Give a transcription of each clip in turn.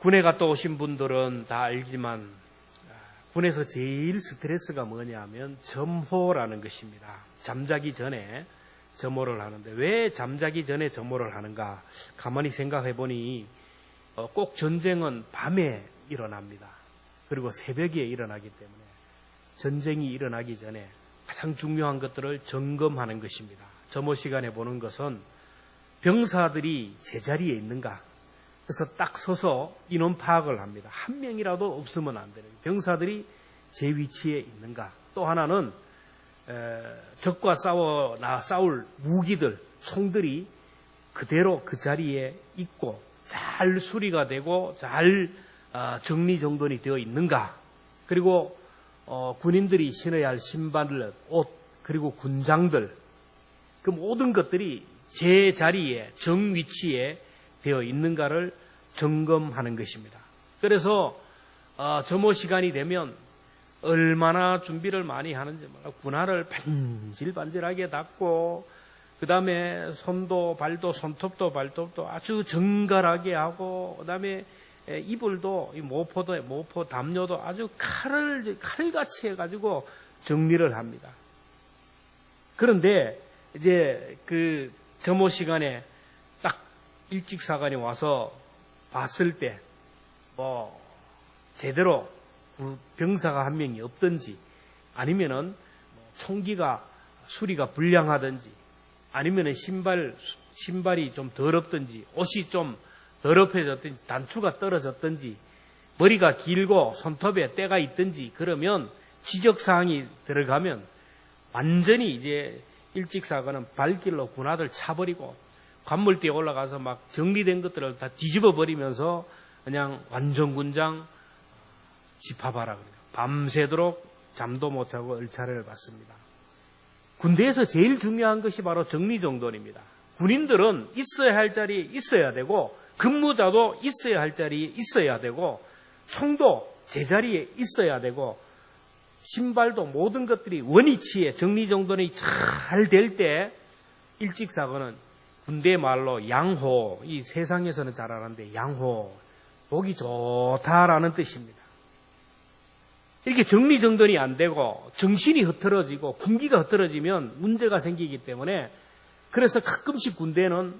군에 갔다 오신 분들은 다 알지만 군에서 제일 스트레스가 뭐냐면 점호라는 것입니다. 잠자기 전에 점호를 하는데 왜 잠자기 전에 점호를 하는가? 가만히 생각해 보니 꼭 전쟁은 밤에 일어납니다. 그리고 새벽에 일어나기 때문에 전쟁이 일어나기 전에 가장 중요한 것들을 점검하는 것입니다. 점호 시간에 보는 것은 병사들이 제자리에 있는가? 그래서 딱 서서 인원 파악을 합니다. 한 명이라도 없으면 안 되는 거예요. 병사들이 제 위치에 있는가? 또 하나는 적과 싸울 무기들, 총들이 그대로 그 자리에 있고 잘 수리가 되고 잘 정리정돈이 되어 있는가? 그리고 군인들이 신어야 할 신발, 옷, 그리고 군장들, 그 모든 것들이 제 자리에, 정 위치에 되어 있는가를 점검하는 것입니다. 그래서 점호 시간이 되면 얼마나 준비를 많이 하는지 몰라. 군화를 반질반질하게 닫고 그 다음에 손도 발도 손톱도 발톱도 아주 정갈하게 하고 그 다음에 이불도 모포 담요도 아주 칼같이 해가지고 정리를 합니다. 그런데 이제 그 점호 시간에 딱 일찍 사관이 와서 봤을 때 제대로 병사가 한 명이 없든지 아니면은 총기가 수리가 불량하든지 아니면은 신발이 좀 더럽든지 옷이 좀 더럽혀졌든지 단추가 떨어졌든지 머리가 길고 손톱에 때가 있든지 그러면 지적사항이 들어가면 완전히 이제 일찍사관은 발길로 군화들 차버리고 관물대에 올라가서 막 정리된 것들을 다 뒤집어 버리면서 그냥 완전군장 집합하라 그래요. 밤새도록 잠도 못 자고 얼차례를 받습니다. 군대에서 제일 중요한 것이 바로 정리정돈입니다. 군인들은 있어야 할 자리에 있어야 되고 근무자도 있어야 할 자리에 있어야 되고 총도 제자리에 있어야 되고 신발도 모든 것들이 원위치에 정리정돈이 잘 될 때 일찍사관은 군대 말로 양호, 이 세상에서는 잘 아는데 양호, 보기 좋다라는 뜻입니다. 이렇게 정리정돈이 안 되고 정신이 흐트러지고 군기가 흐트러지면 문제가 생기기 때문에 그래서 가끔씩 군대는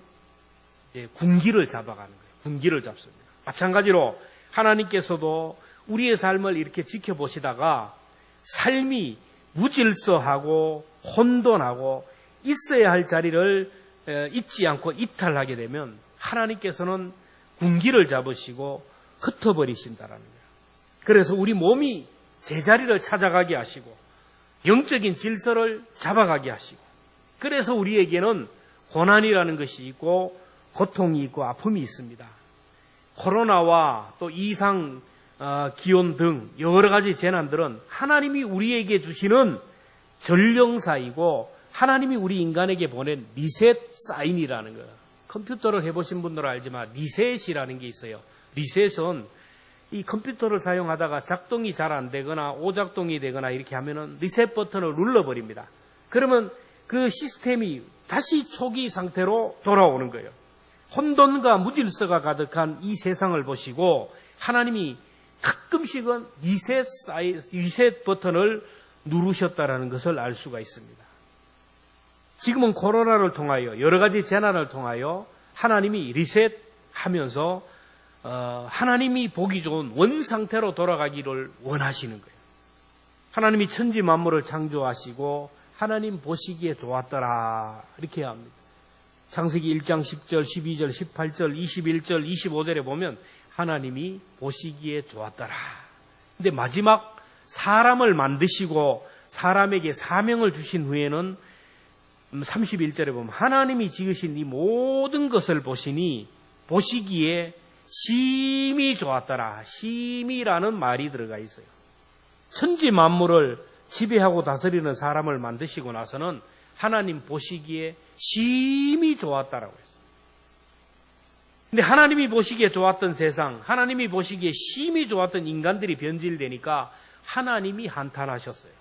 군기를 잡아가는 거예요. 군기를 잡습니다. 마찬가지로 하나님께서도 우리의 삶을 이렇게 지켜보시다가 삶이 무질서하고 혼돈하고 있어야 할 자리를 잊지 않고 이탈하게 되면 하나님께서는 군기를 잡으시고 흩어버리신다라는 거예요. 그래서 우리 몸이 제자리를 찾아가게 하시고 영적인 질서를 잡아가게 하시고 그래서 우리에게는 고난이라는 것이 있고 고통이 있고 아픔이 있습니다. 코로나와 또 이상 기온 등 여러 가지 재난들은 하나님이 우리에게 주시는 전령사이고 하나님이 우리 인간에게 보낸 리셋 사인이라는 거예요. 컴퓨터를 해보신 분들은 알지만 리셋이라는 게 있어요. 리셋은 이 컴퓨터를 사용하다가 작동이 잘 안 되거나 오작동이 되거나 이렇게 하면은 리셋 버튼을 눌러버립니다. 그러면 그 시스템이 다시 초기 상태로 돌아오는 거예요. 혼돈과 무질서가 가득한 이 세상을 보시고 하나님이 가끔씩은 리셋 버튼을 누르셨다라는 것을 알 수가 있습니다. 지금은 코로나를 통하여 여러 가지 재난을 통하여 하나님이 리셋하면서 하나님이 보기 좋은 원상태로 돌아가기를 원하시는 거예요. 하나님이 천지 만물을 창조하시고 하나님 보시기에 좋았더라 이렇게 합니다. 창세기 1장 10절, 12절, 18절, 21절, 25절에 보면 하나님이 보시기에 좋았더라. 근데 마지막 사람을 만드시고 사람에게 사명을 주신 후에는 31절에 보면 하나님이 지으신 이 모든 것을 보시니 보시기에 심히 좋았더라. 심히라는 말이 들어가 있어요. 천지 만물을 지배하고 다스리는 사람을 만드시고 나서는 하나님 보시기에 심히 좋았다라고 했어요. 근데 하나님이 보시기에 좋았던 세상, 하나님이 보시기에 심히 좋았던 인간들이 변질되니까 하나님이 한탄하셨어요.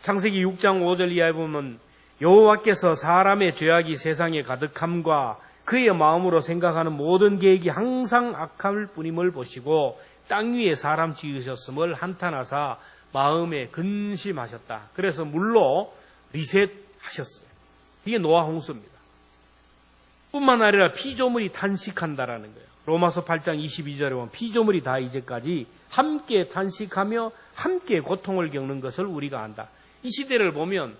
창세기 6장 5절 이하에 보면 여호와께서 사람의 죄악이 세상에 가득함과 그의 마음으로 생각하는 모든 계획이 항상 악할 뿐임을 보시고 땅 위에 사람 지으셨음을 한탄하사 마음에 근심하셨다. 그래서 물로 리셋하셨어요. 이게 노아 홍수입니다. 뿐만 아니라 피조물이 탄식한다라는 거예요. 로마서 8장 22절에 보면 피조물이 다 이제까지 함께 탄식하며 함께 고통을 겪는 것을 우리가 안다. 이 시대를 보면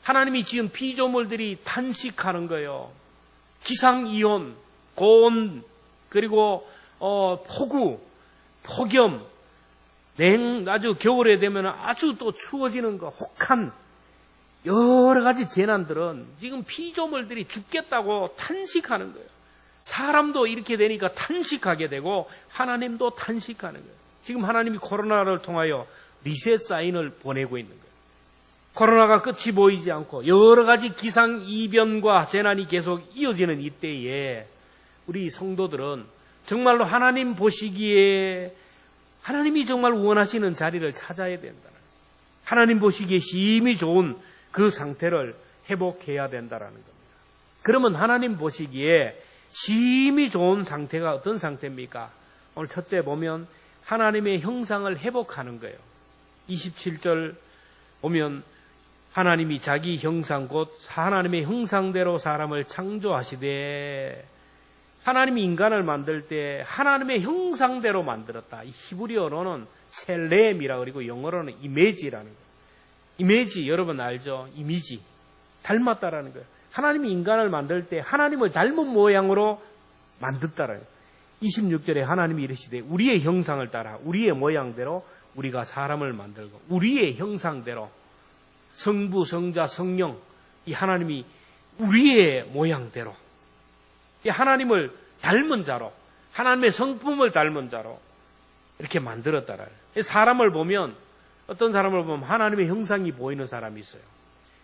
하나님이 지은 피조물들이 탄식하는 거예요. 기상이온, 고온, 그리고 폭우, 폭염, 아주 겨울에 되면 아주 또 추워지는 거, 혹한 여러 가지 재난들은 지금 피조물들이 죽겠다고 탄식하는 거예요. 사람도 이렇게 되니까 탄식하게 되고 하나님도 탄식하는 거예요. 지금 하나님이 코로나를 통하여 리셋 사인을 보내고 있는 거예요. 코로나가 끝이 보이지 않고 여러 가지 기상이변과 재난이 계속 이어지는 이때에 우리 성도들은 정말로 하나님 보시기에 하나님이 정말 원하시는 자리를 찾아야 된다. 하나님 보시기에 심히 좋은 그 상태를 회복해야 된다는 겁니다. 그러면 하나님 보시기에 심히 좋은 상태가 어떤 상태입니까? 오늘 첫째 보면 하나님의 형상을 회복하는 거예요. 27절 보면 하나님이 자기 형상 곧 하나님의 형상대로 사람을 창조하시되 하나님이 인간을 만들 때 하나님의 형상대로 만들었다. 이 히브리어로는 셀렘이라고 그리고 영어로는 이미지라는 거예요. 이미지 여러분 알죠? 이미지 닮았다라는 거예요. 하나님이 인간을 만들 때 하나님을 닮은 모양으로 만들었다라는 거예요. 26절에 하나님이 이르시되 우리의 형상을 따라 우리의 모양대로 우리가 사람을 만들고 우리의 형상대로 성부, 성자, 성령 이 하나님이 우리의 모양대로 이 하나님을 닮은 자로 하나님의 성품을 닮은 자로 이렇게 만들었다라. 사람을 보면 어떤 사람을 보면 하나님의 형상이 보이는 사람이 있어요.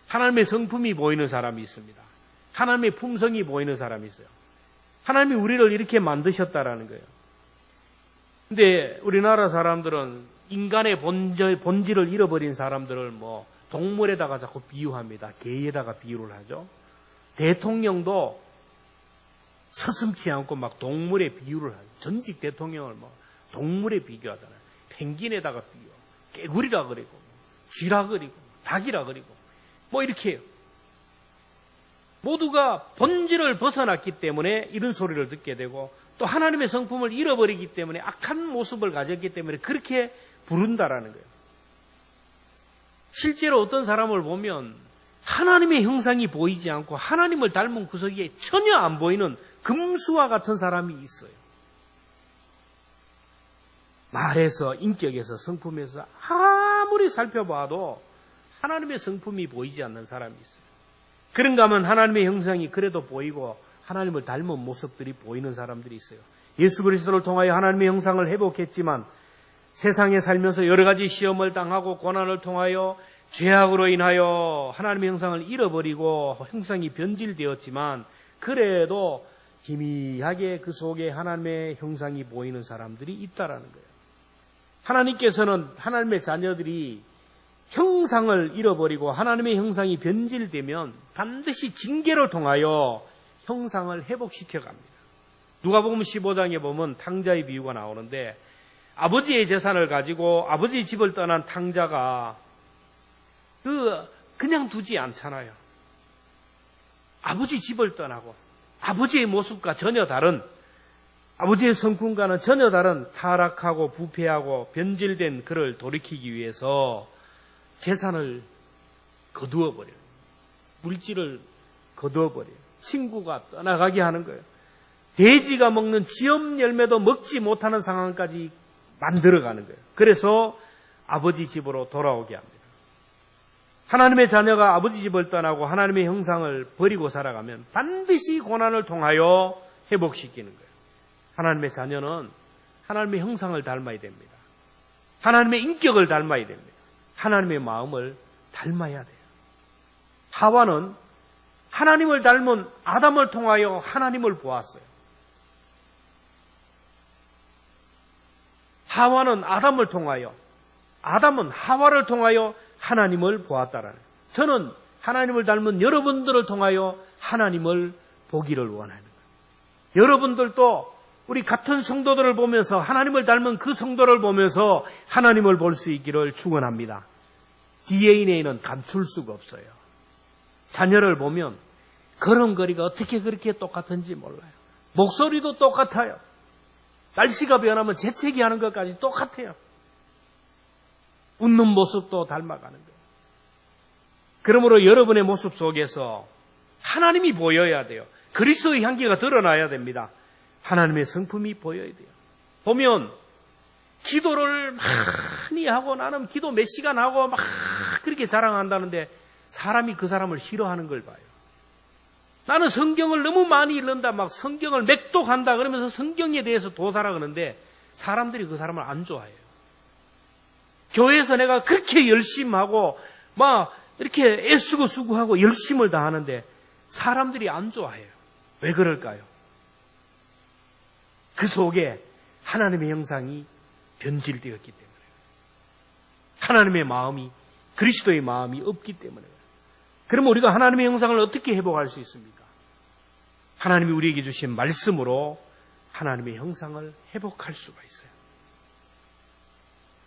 하나님의 성품이 보이는 사람이 있습니다. 하나님의 품성이 보이는 사람이 있어요. 하나님이 우리를 이렇게 만드셨다라는 거예요. 근데 우리나라 사람들은 인간의 본질을 잃어버린 사람들을 동물에다가 자꾸 비유합니다. 개에다가 비유를 하죠. 대통령도 서슴지 않고 막 동물에 비유를 하죠. 전직 대통령을 동물에 비교하잖아요. 펭귄에다가 비유, 깨구리라 그리고, 쥐라 그리고, 닭이라 그리고, 이렇게 해요. 모두가 본질을 벗어났기 때문에 이런 소리를 듣게 되고 또 하나님의 성품을 잃어버리기 때문에 악한 모습을 가졌기 때문에 그렇게 부른다라는 거예요. 실제로 어떤 사람을 보면 하나님의 형상이 보이지 않고 하나님을 닮은 구석이 전혀 안 보이는 금수와 같은 사람이 있어요. 말에서, 인격에서, 성품에서 아무리 살펴봐도 하나님의 성품이 보이지 않는 사람이 있어요. 그런가 하면 하나님의 형상이 그래도 보이고 하나님을 닮은 모습들이 보이는 사람들이 있어요. 예수 그리스도를 통하여 하나님의 형상을 회복했지만 세상에 살면서 여러 가지 시험을 당하고 고난을 통하여 죄악으로 인하여 하나님의 형상을 잃어버리고 형상이 변질되었지만 그래도 희미하게 그 속에 하나님의 형상이 보이는 사람들이 있다라는 거예요. 하나님께서는 하나님의 자녀들이 형상을 잃어버리고 하나님의 형상이 변질되면 반드시 징계를 통하여 형상을 회복시켜 갑니다. 누가복음 15장에 보면 탕자의 비유가 나오는데 아버지의 재산을 가지고 아버지 집을 떠난 탕자가 그냥 두지 않잖아요. 아버지 집을 떠나고 아버지의 모습과 전혀 다른 아버지의 성품과는 전혀 다른 타락하고 부패하고 변질된 그를 돌이키기 위해서 재산을 거두어 버려요. 물질을 거두어 버려요. 친구가 떠나가게 하는 거예요. 돼지가 먹는 쥐엄 열매도 먹지 못하는 상황까지 만들어가는 거예요. 그래서 아버지 집으로 돌아오게 합니다. 하나님의 자녀가 아버지 집을 떠나고 하나님의 형상을 버리고 살아가면 반드시 고난을 통하여 회복시키는 거예요. 하나님의 자녀는 하나님의 형상을 닮아야 됩니다. 하나님의 인격을 닮아야 됩니다. 하나님의 마음을 닮아야 돼요. 하와는 하나님을 닮은 아담을 통하여 하나님을 보았어요. 하와는 아담을 통하여, 아담은 하와를 통하여 하나님을 보았다라는 거예요. 저는 하나님을 닮은 여러분들을 통하여 하나님을 보기를 원하는 거예요. 여러분들도 우리 같은 성도들을 보면서 하나님을 닮은 그 성도를 보면서 하나님을 볼 수 있기를 축원합니다. DNA는 감출 수가 없어요. 자녀를 보면 걸음걸이가 어떻게 그렇게 똑같은지 몰라요. 목소리도 똑같아요. 날씨가 변하면 재채기 하는 것까지 똑같아요. 웃는 모습도 닮아가는 거예요. 그러므로 여러분의 모습 속에서 하나님이 보여야 돼요. 그리스도의 향기가 드러나야 됩니다. 하나님의 성품이 보여야 돼요. 보면 기도를 많이 하고 나는 기도 몇 시간 하고 막 그렇게 자랑한다는데 사람이 그 사람을 싫어하는 걸 봐요. 나는 성경을 너무 많이 읽는다, 막 성경을 맥독한다 그러면서 성경에 대해서 도사라 그러는데 사람들이 그 사람을 안 좋아해요. 교회에서 내가 그렇게 열심히 하고 막 이렇게 애쓰고 수고하고 열심을 다하는데 사람들이 안 좋아해요. 왜 그럴까요? 그 속에 하나님의 형상이 변질되었기 때문에, 하나님의 마음이, 그리스도의 마음이 없기 때문에. 그러면 우리가 하나님의 형상을 어떻게 회복할 수 있습니까? 하나님이 우리에게 주신 말씀으로 하나님의 형상을 회복할 수가 있어요.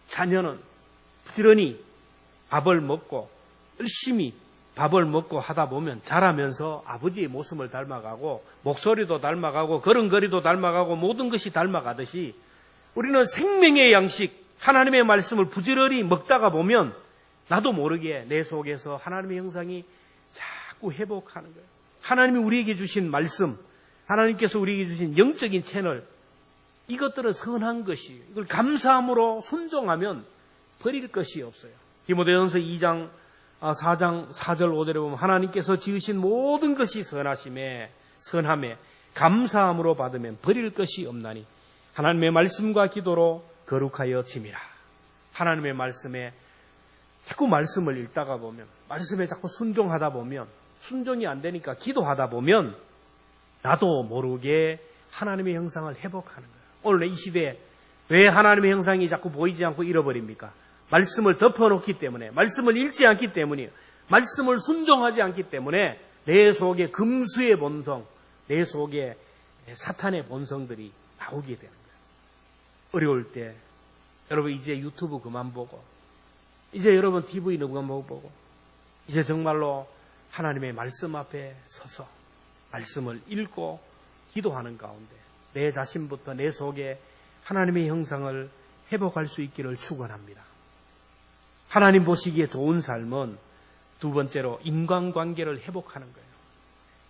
자녀는 부지런히 밥을 먹고 열심히 밥을 먹고 하다 보면 자라면서 아버지의 모습을 닮아가고 목소리도 닮아가고 걸음걸이도 닮아가고 모든 것이 닮아가듯이 우리는 생명의 양식 하나님의 말씀을 부지런히 먹다가 보면 나도 모르게 내 속에서 하나님의 형상이 자꾸 회복하는 거예요. 하나님이 우리에게 주신 말씀, 하나님께서 우리에게 주신 영적인 채널, 이것들은 선한 것이에요. 이걸 감사함으로 순종하면 버릴 것이 없어요. 디모데전서 2장 4장 4절 5절에 보면 하나님께서 지으신 모든 것이 선함에 감사함으로 받으면 버릴 것이 없나니 하나님의 말씀과 기도로 거룩하여 짐이라. 하나님의 말씀에 자꾸 말씀을 읽다가 보면, 말씀에 자꾸 순종하다 보면, 순종이 안 되니까 기도하다 보면 나도 모르게 하나님의 형상을 회복하는 거예요. 오늘 이 시대에 왜 하나님의 형상이 자꾸 보이지 않고 잃어버립니까? 말씀을 덮어놓기 때문에, 말씀을 읽지 않기 때문이에요. 말씀을 순종하지 않기 때문에 내 속에 금수의 본성, 내 속에 사탄의 본성들이 나오게 되는 거예요. 어려울 때 여러분 이제 유튜브 그만 보고, 이제 여러분 TV 그만 보고, 이제 정말로 하나님의 말씀 앞에 서서 말씀을 읽고 기도하는 가운데 내 자신부터 내 속에 하나님의 형상을 회복할 수 있기를 축원합니다. 하나님 보시기에 좋은 삶은 두 번째로 인간관계를 회복하는 거예요.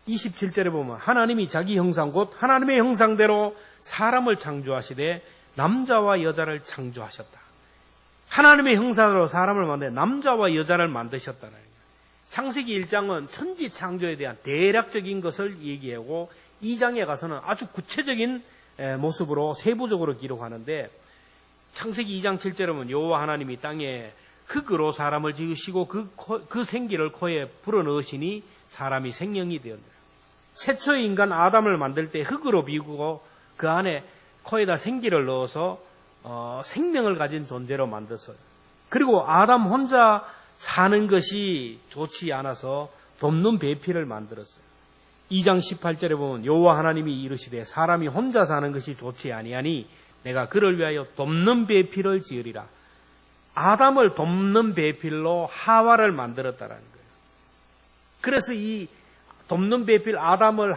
27절에 보면 하나님이 자기 형상 곧 하나님의 형상대로 사람을 창조하시되 남자와 여자를 창조하셨다. 하나님의 형상으로 사람을 만드는 남자와 여자를 만드셨다는 거예요. 창세기 1장은 천지 창조에 대한 대략적인 것을 얘기하고 2장에 가서는 아주 구체적인 모습으로 세부적으로 기록하는데 창세기 2장 7절에 보면 여호와 하나님이 땅에 흙으로 사람을 지으시고 그 생기를 코에 불어넣으시니 사람이 생명이 되었다. 최초의 인간 아담을 만들 때 흙으로 비우고 그 안에 코에다 생기를 넣어서 생명을 가진 존재로 만들었어요. 그리고 아담 혼자 사는 것이 좋지 않아서 돕는 배필을 만들었어요. 2장 18절에 보면 여호와 하나님이 이르시되 사람이 혼자 사는 것이 좋지 아니하니 내가 그를 위하여 돕는 배필을 지으리라. 아담을 돕는 배필로 하와를 만들었다라는 거예요. 그래서 이 돕는 배필 아담을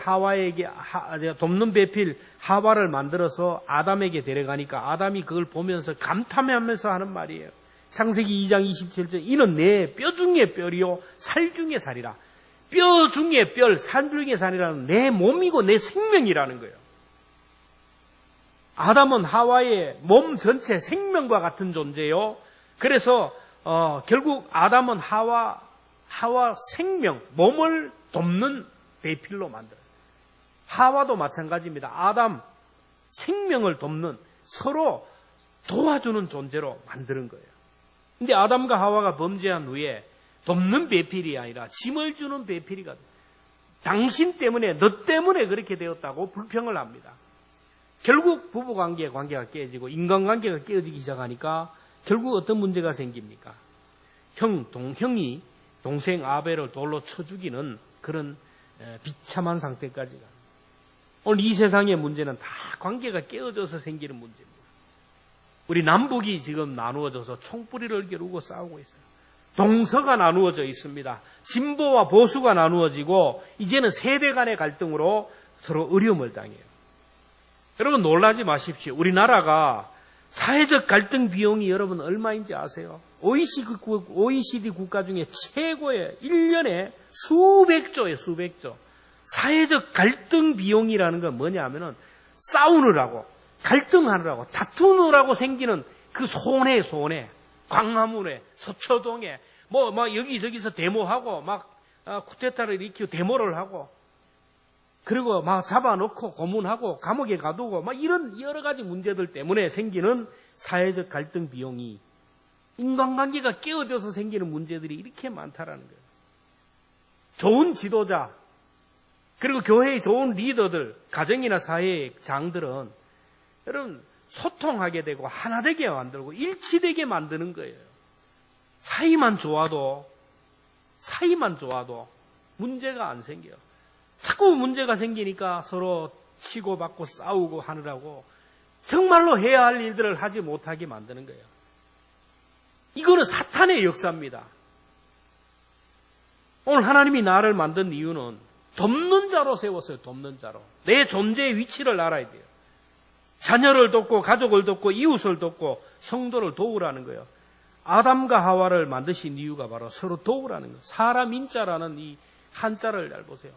돕는 배필 하와를 만들어서 아담에게 데려가니까 아담이 그걸 보면서 감탄하면서 하는 말이에요. 창세기 2장 27절 이는 내 뼈 중에 뼈리요 살 중에 살이라. 뼈 중에 뼈, 살 중에 살이라는 내 몸이고 내 생명이라는 거예요. 아담은 하와의 몸 전체 생명과 같은 존재요. 그래서 결국 아담은 하와 생명, 몸을 돕는 배필로 만들어요. 하와도 마찬가지입니다. 아담 생명을 돕는, 서로 도와주는 존재로 만드는 거예요. 근데 아담과 하와가 범죄한 후에 돕는 배필이 아니라 짐을 주는 배필이가 돼요. 당신 때문에, 너 때문에 그렇게 되었다고 불평을 합니다. 결국 부부관계가 깨지고 인간관계가 깨어지기 시작하니까 결국 어떤 문제가 생깁니까? 형이 동생 아벨을 돌로 쳐 죽이는 그런 비참한 상태까지 가요. 오늘 이 세상의 문제는 다 관계가 깨어져서 생기는 문제입니다. 우리 남북이 지금 나누어져서 총뿌리를 겨루고 싸우고 있어요. 동서가 나누어져 있습니다. 진보와 보수가 나누어지고 이제는 세대 간의 갈등으로 서로 어려움을 당해요. 여러분 놀라지 마십시오. 우리나라가 사회적 갈등 비용이 여러분 얼마인지 아세요? OECD 국가 중에 최고의 1년에 수백조예요, 수백조. 사회적 갈등 비용이라는 건 뭐냐 하면은 싸우느라고, 갈등하느라고, 다투느라고 생기는 그 손해. 광화문에, 서초동에, 막 여기저기서 데모하고, 쿠데타를 일으키고 데모를 하고, 그리고 막 잡아놓고 고문하고 감옥에 가두고 이런 여러 가지 문제들 때문에 생기는 사회적 갈등 비용이 인간관계가 깨어져서 생기는 문제들이 이렇게 많다라는 거예요. 좋은 지도자 그리고 교회의 좋은 리더들, 가정이나 사회의 장들은 여러분 소통하게 되고 하나 되게 만들고 일치되게 만드는 거예요. 사이만 좋아도 문제가 안 생겨요. 자꾸 문제가 생기니까 서로 치고받고 싸우고 하느라고 정말로 해야 할 일들을 하지 못하게 만드는 거예요. 이거는 사탄의 역사입니다. 오늘 하나님이 나를 만든 이유는 돕는 자로 세웠어요. 돕는 자로. 내 존재의 위치를 알아야 돼요. 자녀를 돕고 가족을 돕고 이웃을 돕고 성도를 도우라는 거예요. 아담과 하와를 만드신 이유가 바로 서로 도우라는 거예요. 사람 인자라는 이 한자를 잘 보세요.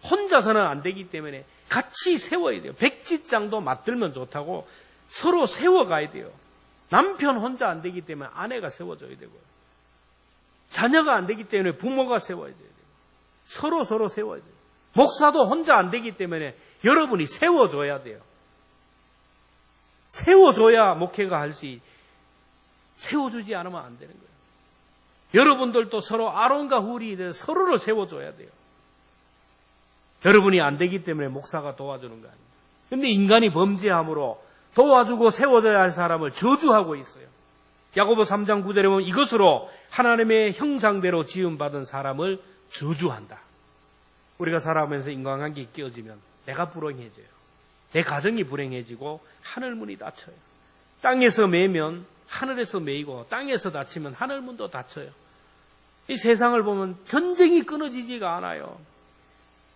혼자서는 안 되기 때문에 같이 세워야 돼요. 백지장도 맞들면 좋다고 서로 세워가야 돼요. 남편 혼자 안 되기 때문에 아내가 세워줘야 되고요. 자녀가 안 되기 때문에 부모가 세워야 돼요. 서로 세워야 돼요. 목사도 혼자 안 되기 때문에 여러분이 세워줘야 돼요. 세워줘야 목회가 할 수 있어요. 세워주지 않으면 안 되는 거예요. 여러분들도 서로 아론과 훌이 돼서 서로를 세워줘야 돼요. 여러분이 안 되기 때문에 목사가 도와주는 거 아닙니다. 그런데 인간이 범죄함으로 도와주고 세워줘야 할 사람을 저주하고 있어요. 야고보 3장 9절에 보면 이것으로 하나님의 형상대로 지음받은 사람을 저주한다. 우리가 살아가면서 인간관계에 끼어지면 내가 불행해져요. 내 가정이 불행해지고 하늘문이 닫혀요. 땅에서 매면 하늘에서 매이고 땅에서 닫히면 하늘문도 닫혀요. 이 세상을 보면 전쟁이 끊어지지가 않아요.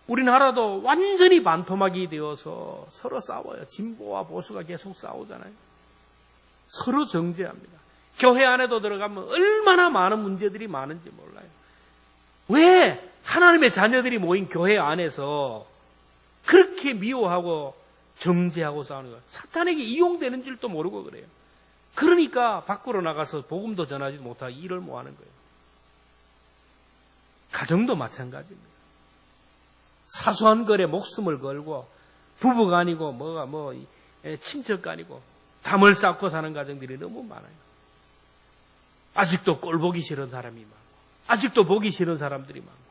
우리나라도 완전히 반토막이 되어서 서로 싸워요. 진보와 보수가 계속 싸우잖아요. 서로 정죄합니다. 교회 안에도 들어가면 얼마나 많은 문제들이 많은지 몰라요. 왜 하나님의 자녀들이 모인 교회 안에서 그렇게 미워하고 정죄하고 싸우는 거예요? 사탄에게 이용되는 줄도 모르고 그래요. 그러니까 밖으로 나가서 복음도 전하지 못하고 일을 못 하는 거예요. 가정도 마찬가지입니다. 사소한 거래 목숨을 걸고 부부가 아니고 친척가 아니고 담을 쌓고 사는 가정들이 너무 많아요. 아직도 꼴 보기 싫은 사람이 많고 아직도 보기 싫은 사람들이 많고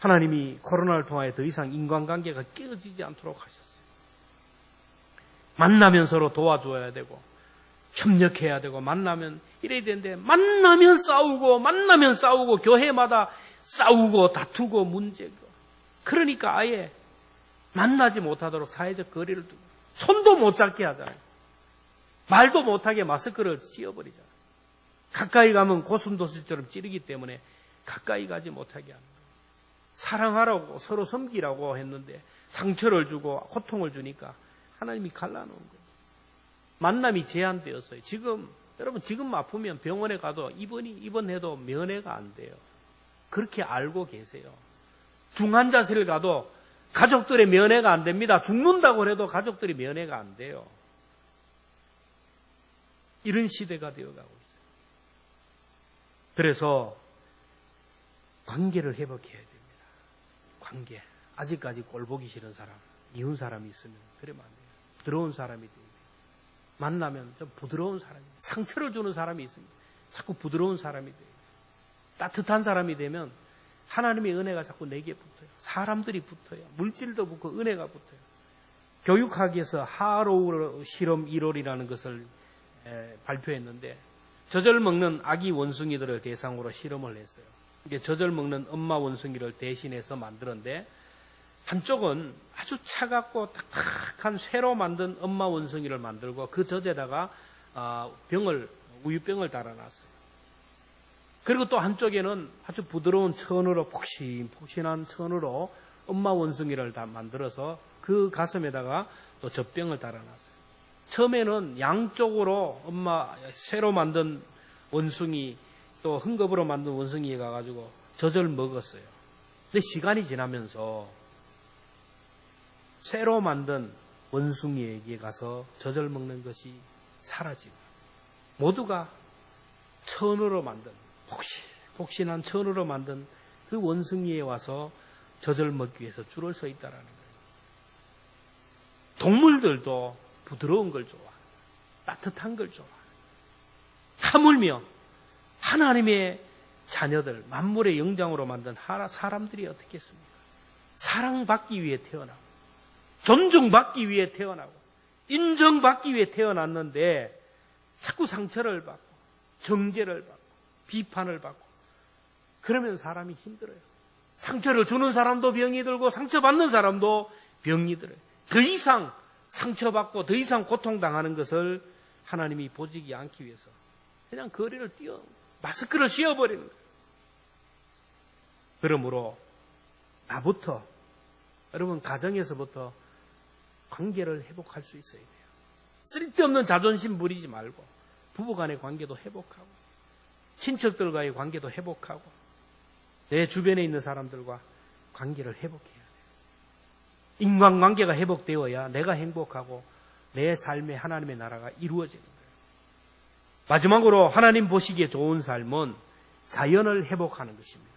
하나님이 코로나를 통하여 더 이상 인간관계가 깨어지지 않도록 하셨어요. 만나면 서로 도와줘야 되고 협력해야 되고 만나면 이래야 되는데 만나면 싸우고 교회마다 싸우고 다투고 문제고 그러니까 아예 만나지 못하도록 사회적 거리를 두고 손도 못 잡게 하잖아요. 말도 못하게 마스크를 씌워버리잖아요. 가까이 가면 고슴도치처럼 찌르기 때문에 가까이 가지 못하게 하는 거예요. 사랑하라고 서로 섬기라고 했는데 상처를 주고 고통을 주니까 하나님이 갈라놓은 거예요. 만남이 제한되었어요. 여러분 지금 아프면 병원에 가도 입원해도 면회가 안 돼요. 그렇게 알고 계세요. 중환자실 가도 가족들의 면회가 안 됩니다. 죽는다고 해도 가족들이 면회가 안 돼요. 이런 시대가 되어가고 있어요. 그래서 관계를 회복해야 됩니다. 관계. 아직까지 꼴보기 싫은 사람, 미운 사람이 있으면 그러면 안 돼요. 부드러운 사람이 돼야 돼요. 만나면 좀 부드러운 사람이, 상처를 주는 사람이 있습니다. 자꾸 부드러운 사람이 돼요. 따뜻한 사람이 되면 하나님의 은혜가 자꾸 내게 붙어요. 사람들이 붙어요. 물질도 붙고 은혜가 붙어요. 교육학에서 하로우 실험 1월이라는 것을 발표했는데 젖을 먹는 아기 원숭이들을 대상으로 실험을 했어요. 이게 젖을 먹는 엄마 원숭이를 대신해서 만들었는데 한쪽은 아주 차갑고 딱딱한 쇠로 만든 엄마 원숭이를 만들고 그 젖에다가 우유병을 달아놨어요. 그리고 또 한쪽에는 아주 부드러운 천으로 폭신폭신한 천으로 엄마 원숭이를 다 만들어서 그 가슴에다가 또 젖병을 달아놨어요. 처음에는 양쪽으로 쇠로 만든 원숭이 또 헝겊으로 만든 원숭이에 가가지고 젖을 먹었어요. 근데 시간이 지나면서 쇠로 만든 원숭이에게 가서 젖을 먹는 것이 사라지고 모두가 천으로 만든 폭신한 천으로 만든 그 원숭이에 와서 젖을 먹기 위해서 줄을 서 있다라는 거예요. 동물들도 부드러운 걸 좋아, 따뜻한 걸 좋아. 하물며 하나님의 자녀들, 만물의 영장으로 만든 사람들이 어떻겠습니까? 사랑받기 위해 태어나고, 존중받기 위해 태어나고, 인정받기 위해 태어났는데 자꾸 상처를 받고, 정죄를 받고, 비판을 받고, 그러면 사람이 힘들어요. 상처를 주는 사람도 병이 들고 상처받는 사람도 병이 들어요. 더 이상 상처받고 더 이상 고통당하는 것을 하나님이 보지 않기 위해서 그냥 거리를 마스크를 씌워버리는 거예요. 그러므로 나부터, 여러분 가정에서부터 관계를 회복할 수 있어야 돼요. 쓸데없는 자존심 부리지 말고 부부간의 관계도 회복하고 친척들과의 관계도 회복하고 내 주변에 있는 사람들과 관계를 회복해야 돼요. 인간관계가 회복되어야 내가 행복하고 내 삶에 하나님의 나라가 이루어지는 거예요. 마지막으로 하나님 보시기에 좋은 삶은 자연을 회복하는 것입니다.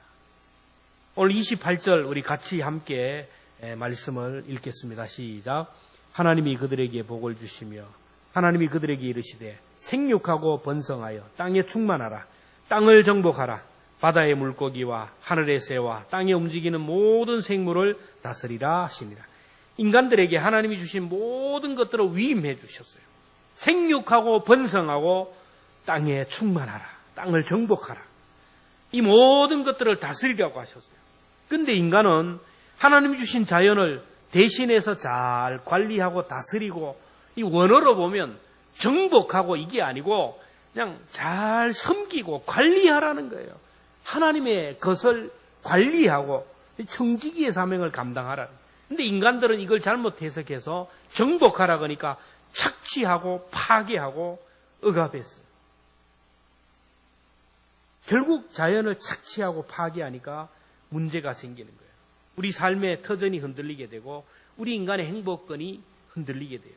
오늘 28절 우리 같이 함께 말씀을 읽겠습니다. 시작. 하나님이 그들에게 복을 주시며 하나님이 그들에게 이르시되 생육하고 번성하여 땅에 충만하라. 땅을 정복하라. 바다의 물고기와 하늘의 새와 땅에 움직이는 모든 생물을 다스리라 하십니다. 인간들에게 하나님이 주신 모든 것들을 위임해 주셨어요. 생육하고 번성하고 땅에 충만하라. 땅을 정복하라. 이 모든 것들을 다스리라고 하셨어요. 그런데 인간은 하나님이 주신 자연을 대신해서 잘 관리하고 다스리고, 이 원어로 보면 정복하고 이게 아니고 그냥 잘 섬기고 관리하라는 거예요. 하나님의 것을 관리하고 청지기의 사명을 감당하라. 근데 인간들은 이걸 잘못 해석해서 정복하라 그러니까 착취하고 파괴하고 억압했어요. 결국 자연을 착취하고 파괴하니까 문제가 생기는 거예요. 우리 삶의 터전이 흔들리게 되고 우리 인간의 행복권이 흔들리게 돼요.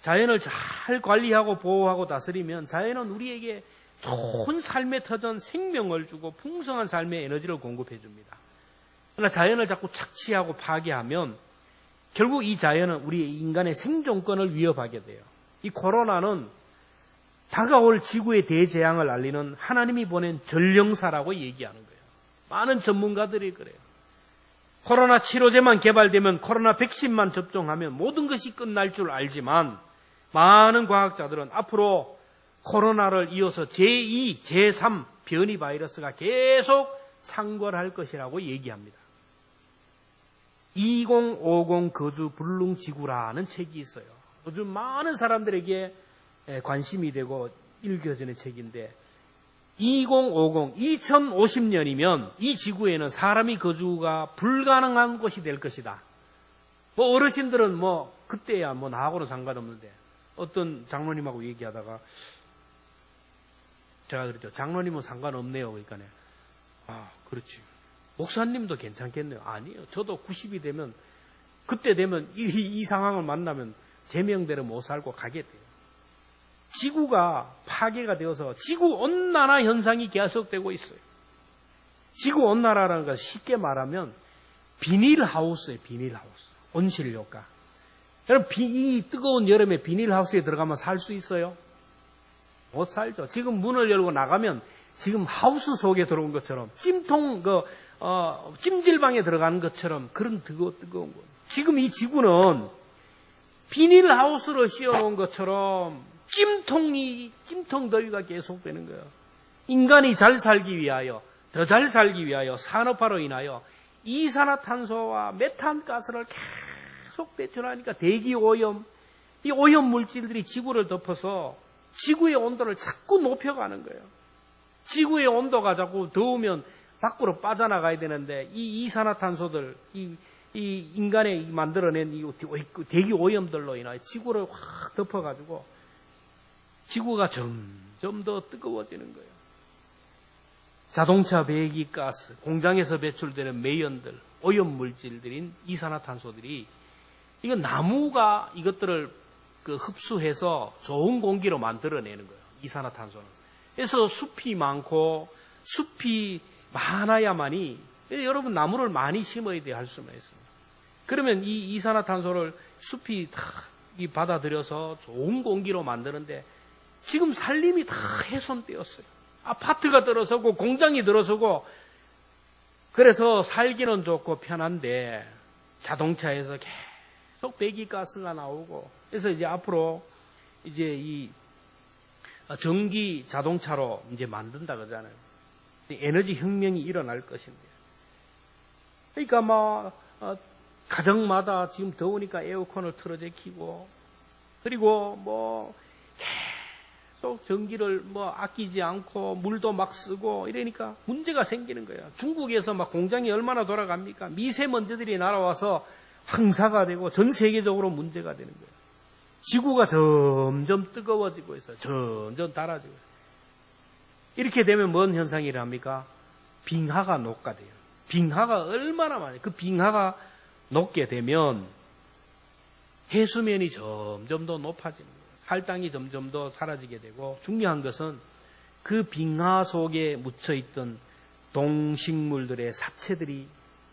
자연을 잘 관리하고 보호하고 다스리면 자연은 우리에게 좋은 삶의 터전, 생명을 주고 풍성한 삶의 에너지를 공급해 줍니다. 그러나 자연을 자꾸 착취하고 파괴하면 결국 이 자연은 우리 인간의 생존권을 위협하게 돼요. 이 코로나는 다가올 지구의 대재앙을 알리는 하나님이 보낸 전령사라고 얘기하는 거예요. 많은 전문가들이 그래요. 코로나 치료제만 개발되면, 코로나 백신만 접종하면 모든 것이 끝날 줄 알지만 많은 과학자들은 앞으로 코로나를 이어서 제2, 제3 변이 바이러스가 계속 창궐할 것이라고 얘기합니다. 2050 거주 불능지구라는 책이 있어요. 요즘 많은 사람들에게 관심이 되고 읽혀지는 책인데 2050, 2050년이면 이 지구에는 사람이 거주가 불가능한 곳이 될 것이다. 뭐 어르신들은 그때야 나하고는 상관없는데 어떤 장로님하고 얘기하다가 제가 그랬죠. 장로님은 상관없네요. 그러니까 그렇지. 목사님도 괜찮겠네요. 아니에요. 저도 90이 되면 그때 되면 이 상황을 만나면 제명대로 못 살고 가게 돼요. 지구가 파괴가 되어서 지구온난화 현상이 계속되고 있어요. 지구온난화라는 것은 쉽게 말하면 비닐하우스예요. 비닐하우스. 온실효과. 여러분 이 뜨거운 여름에 비닐하우스에 들어가면 살 수 있어요? 못 살죠. 지금 문을 열고 나가면 지금 하우스 속에 들어온 것처럼 찜질방에 들어가는 것처럼 그런 뜨거운 거. 지금 이 지구는 비닐하우스로 씌워놓은 것처럼 찜통 더위가 계속되는 거예요. 인간이 잘 살기 위하여, 더 잘 살기 위하여 산업화로 인하여 이산화탄소와 메탄가스를 계속 배출하니까 대기오염, 이 오염 물질들이 지구를 덮어서 지구의 온도를 자꾸 높여가는 거예요. 지구의 온도가 자꾸 더우면 밖으로 빠져나가야 되는데 이 이산화탄소들, 이 인간이 만들어낸 이 대기오염들로 인하여 지구를 확 덮어가지고 지구가 점점 더 뜨거워지는 거예요. 자동차 배기가스, 공장에서 배출되는 매연들, 오염물질들인 이산화탄소들이 이건 나무가 이것들을 흡수해서 좋은 공기로 만들어내는 거예요. 이산화탄소는. 그래서 숲이 많고 숲이 많아야만이 여러분 나무를 많이 심어야 돼야 할 수만 있습니다. 그러면 이 이산화탄소를 숲이 다 받아들여서 좋은 공기로 만드는데 지금 산림이 다 훼손되었어요. 아파트가 들어서고 공장이 들어서고 그래서 살기는 좋고 편한데 자동차에서 계속 배기가스가 나오고 그래서 이제 앞으로 이제 이 전기 자동차로 이제 만든다 그러잖아요. 에너지 혁명이 일어날 것인데. 그러니까 가정마다 지금 더우니까 에어컨을 틀어져 키고 그리고 계속 전기를 아끼지 않고 물도 막 쓰고 이러니까 문제가 생기는 거예요. 중국에서 공장이 얼마나 돌아갑니까? 미세먼지들이 날아와서 황사가 되고 전 세계적으로 문제가 되는 거예요. 지구가 점점 뜨거워지고 있어요. 점점 달아지고. 이렇게 되면 뭔 현상이 일어납니까? 빙하가 녹아돼요. 빙하가 얼마나 많아요. 그 빙하가 녹게 되면 해수면이 점점 더 높아지는 거예요. 살땅이 점점 더 사라지게 되고 중요한 것은 그 빙하 속에 묻혀있던 동식물들의 사체들이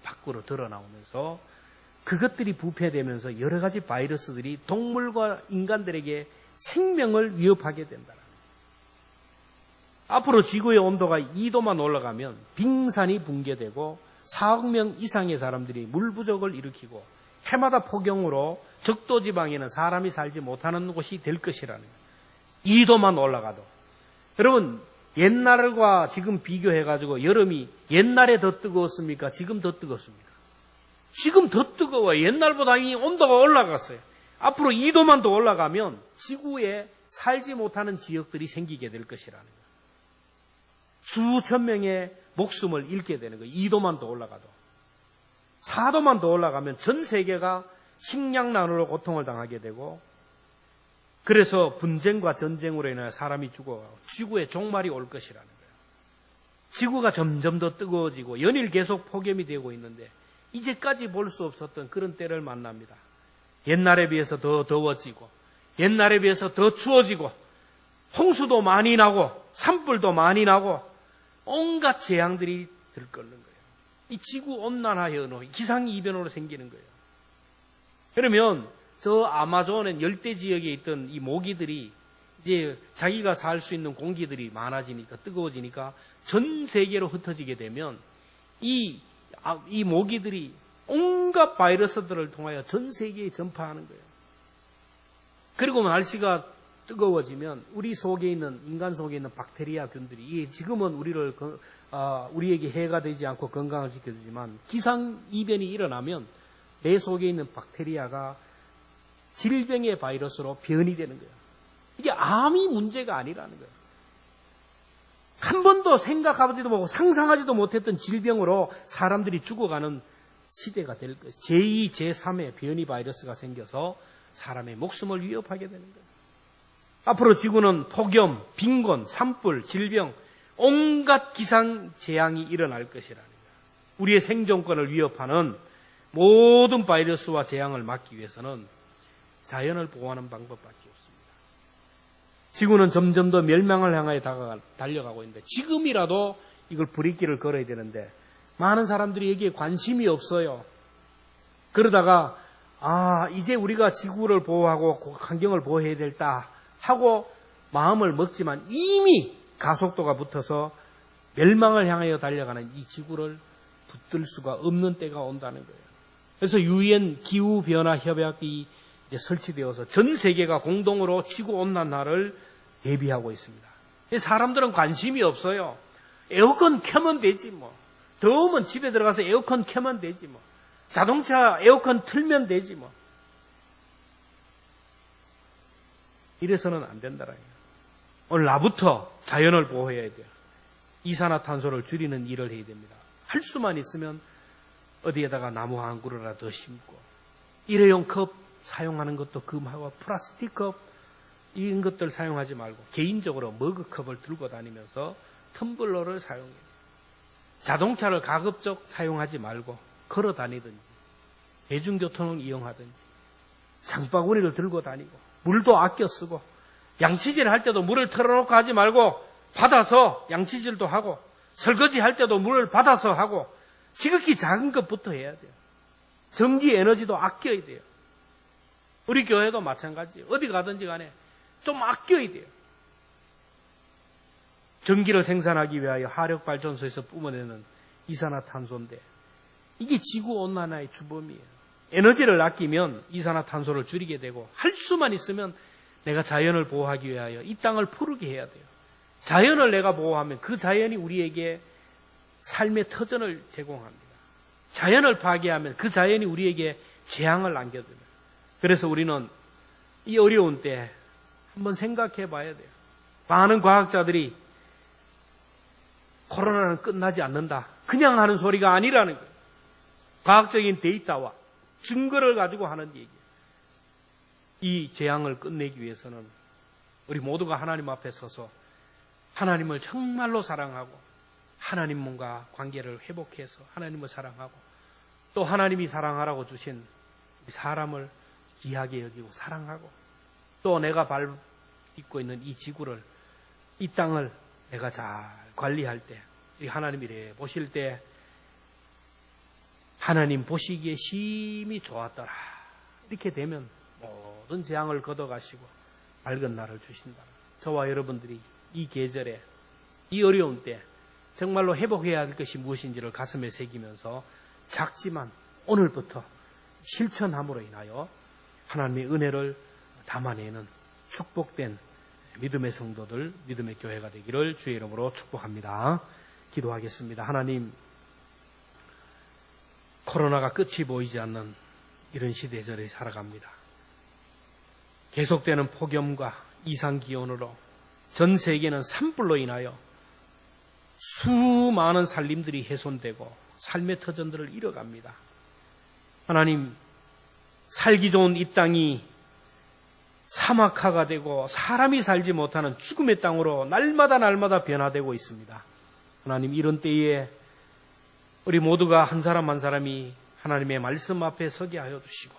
밖으로 드러나오면서 그것들이 부패되면서 여러 가지 바이러스들이 동물과 인간들에게 생명을 위협하게 된다. 앞으로 지구의 온도가 2도만 올라가면 빙산이 붕괴되고 4억 명 이상의 사람들이 물 부족을 일으키고 해마다 폭염으로 적도지방에는 사람이 살지 못하는 곳이 될 것이라는 거예요. 2도만 올라가도. 여러분 옛날과 지금 비교해가지고 여름이 옛날에 더 뜨거웠습니까? 지금 더 뜨겁습니까? 지금 더 뜨거워요. 옛날보다 이 온도가 올라갔어요. 앞으로 2도만 더 올라가면 지구에 살지 못하는 지역들이 생기게 될 것이라는 거예요. 수천 명의 목숨을 잃게 되는 거예요. 2도만 더 올라가도. 4도만 더 올라가면 전 세계가 식량난으로 고통을 당하게 되고 그래서 분쟁과 전쟁으로 인해 사람이 죽어가고 지구에 종말이 올 것이라는 거예요. 지구가 점점 더 뜨거워지고 연일 계속 폭염이 되고 있는데 이제까지 볼 수 없었던 그런 때를 만납니다. 옛날에 비해서 더 더워지고 옛날에 비해서 더 추워지고 홍수도 많이 나고 산불도 많이 나고 온갖 재앙들이 들끓는 거예요. 이 지구온난화현으로 기상이변으로 생기는 거예요. 그러면 저 아마존의 열대 지역에 있던 이 모기들이 이제 자기가 살 수 있는 공기들이 많아지니까 뜨거워지니까 전 세계로 흩어지게 되면 이 모기들이 온갖 바이러스들을 통하여 전 세계에 전파하는 거예요. 그리고 날씨가 뜨거워지면 우리 속에 있는 인간 속에 있는 박테리아균들이 이게 지금은 우리에게 해가 되지 않고 건강을 지켜주지만 기상 이변이 일어나면 내 속에 있는 박테리아가 질병의 바이러스로 변이 되는 거예요. 이게 암이 문제가 아니라는 거예요. 한 번도 생각하지도 못하고 상상하지도 못했던 질병으로 사람들이 죽어가는 시대가 될 거예요. 제2, 제3의 변이 바이러스가 생겨서 사람의 목숨을 위협하게 되는 거예요. 앞으로 지구는 폭염, 빈곤, 산불, 질병, 온갖 기상 재앙이 일어날 것이라는 거예요. 우리의 생존권을 위협하는 모든 바이러스와 재앙을 막기 위해서는 자연을 보호하는 방법밖에 없습니다. 지구는 점점 더 멸망을 향하여 달려가고 있는데 지금이라도 이걸 브레이크를 걸어야 되는데 많은 사람들이 여기에 관심이 없어요. 그러다가 이제 우리가 지구를 보호하고 환경을 보호해야 될다 하고 마음을 먹지만 이미 가속도가 붙어서 멸망을 향하여 달려가는 이 지구를 붙들 수가 없는 때가 온다는 거예요. 그래서 유엔 기후변화협약이 이제 설치되어서 전 세계가 공동으로 지구온난화를 대비하고 있습니다. 사람들은 관심이 없어요. 에어컨 켜면 되지 뭐. 더우면 집에 들어가서 에어컨 켜면 되지 뭐. 자동차 에어컨 틀면 되지 뭐. 이래서는 안 된다라는 거예요. 오늘 나부터 자연을 보호해야 돼요. 이산화탄소를 줄이는 일을 해야 됩니다. 할 수만 있으면 어디에다가 나무 한 그루라도 더 심고, 일회용 컵 사용하는 것도 금하고, 플라스틱 컵 이런 것들 사용하지 말고 개인적으로 머그컵을 들고 다니면서 텀블러를 사용해요. 자동차를 가급적 사용하지 말고 걸어 다니든지 대중교통을 이용하든지 장바구니를 들고 다니고 물도 아껴 쓰고, 양치질 할 때도 물을 틀어놓고 하지 말고 받아서 양치질도 하고, 설거지 할 때도 물을 받아서 하고, 지극히 작은 것부터 해야 돼요. 전기 에너지도 아껴야 돼요. 우리 교회도 마찬가지예요. 어디 가든지 간에 좀 아껴야 돼요. 전기를 생산하기 위하여 화력발전소에서 뿜어내는 이산화탄소인데 이게 지구온난화의 주범이에요. 에너지를 아끼면 이산화탄소를 줄이게 되고, 할 수만 있으면 내가 자연을 보호하기 위하여 이 땅을 푸르게 해야 돼요. 자연을 내가 보호하면 그 자연이 우리에게 삶의 터전을 제공합니다. 자연을 파괴하면 그 자연이 우리에게 재앙을 남겨줘요. 그래서 우리는 이 어려운 때 한번 생각해 봐야 돼요. 많은 과학자들이 코로나는 끝나지 않는다, 그냥 하는 소리가 아니라는 거예요. 과학적인 데이터와 증거를 가지고 하는 얘기예요. 이 재앙을 끝내기 위해서는 우리 모두가 하나님 앞에 서서 하나님을 정말로 사랑하고 하나님과 관계를 회복해서 하나님을 사랑하고, 또 하나님이 사랑하라고 주신 사람을 귀하게 여기고 사랑하고, 또 내가 밟고 있는 이 지구를, 이 땅을 내가 잘 관리할 때, 하나님이 이래 보실 때 하나님 보시기에 심히 좋았더라, 이렇게 되면 모든 재앙을 걷어가시고 맑은 날을 주신다. 저와 여러분들이 이 계절에, 이 어려운 때 정말로 회복해야 할 것이 무엇인지를 가슴에 새기면서 작지만 오늘부터 실천함으로 인하여 하나님의 은혜를 담아내는 축복된 믿음의 성도들, 믿음의 교회가 되기를 주의 이름으로 축복합니다. 기도하겠습니다. 하나님, 코로나가 끝이 보이지 않는 이런 시대절에 살아갑니다. 계속되는 폭염과 이상기온으로 전 세계는 산불로 인하여 수많은 살림들이 훼손되고 삶의 터전들을 잃어갑니다. 하나님, 살기 좋은 이 땅이 사막화가 되고 사람이 살지 못하는 죽음의 땅으로 날마다 변화되고 있습니다. 하나님, 이런 때에 우리 모두가 한 사람 한 사람이 하나님의 말씀 앞에 서게 하여 주시고,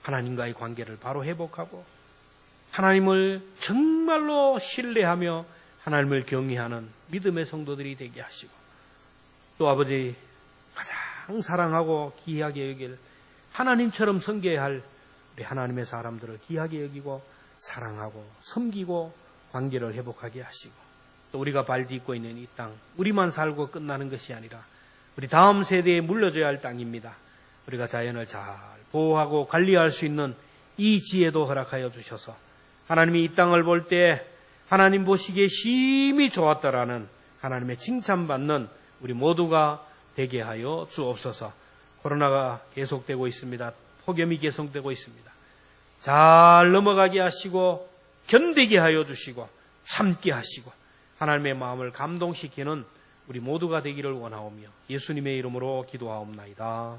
하나님과의 관계를 바로 회복하고 하나님을 정말로 신뢰하며 하나님을 경외하는 믿음의 성도들이 되게 하시고, 또 아버지, 가장 사랑하고 귀하게 여길 하나님처럼 섬겨야 할 우리 하나님의 사람들을 귀하게 여기고 사랑하고 섬기고 관계를 회복하게 하시고, 또 우리가 발 딛고 있는 이 땅, 우리만 살고 끝나는 것이 아니라 우리 다음 세대에 물려줘야 할 땅입니다. 우리가 자연을 잘 보호하고 관리할 수 있는 이 지혜도 허락하여 주셔서 하나님이 이 땅을 볼 때 하나님 보시기에 심히 좋았다라는 하나님의 칭찬받는 우리 모두가 되게 하여 주옵소서. 코로나가 계속되고 있습니다. 폭염이 계속되고 있습니다. 잘 넘어가게 하시고 견디게 하여 주시고 참게 하시고 하나님의 마음을 감동시키는 우리 모두가 되기를 원하오며 예수님의 이름으로 기도하옵나이다.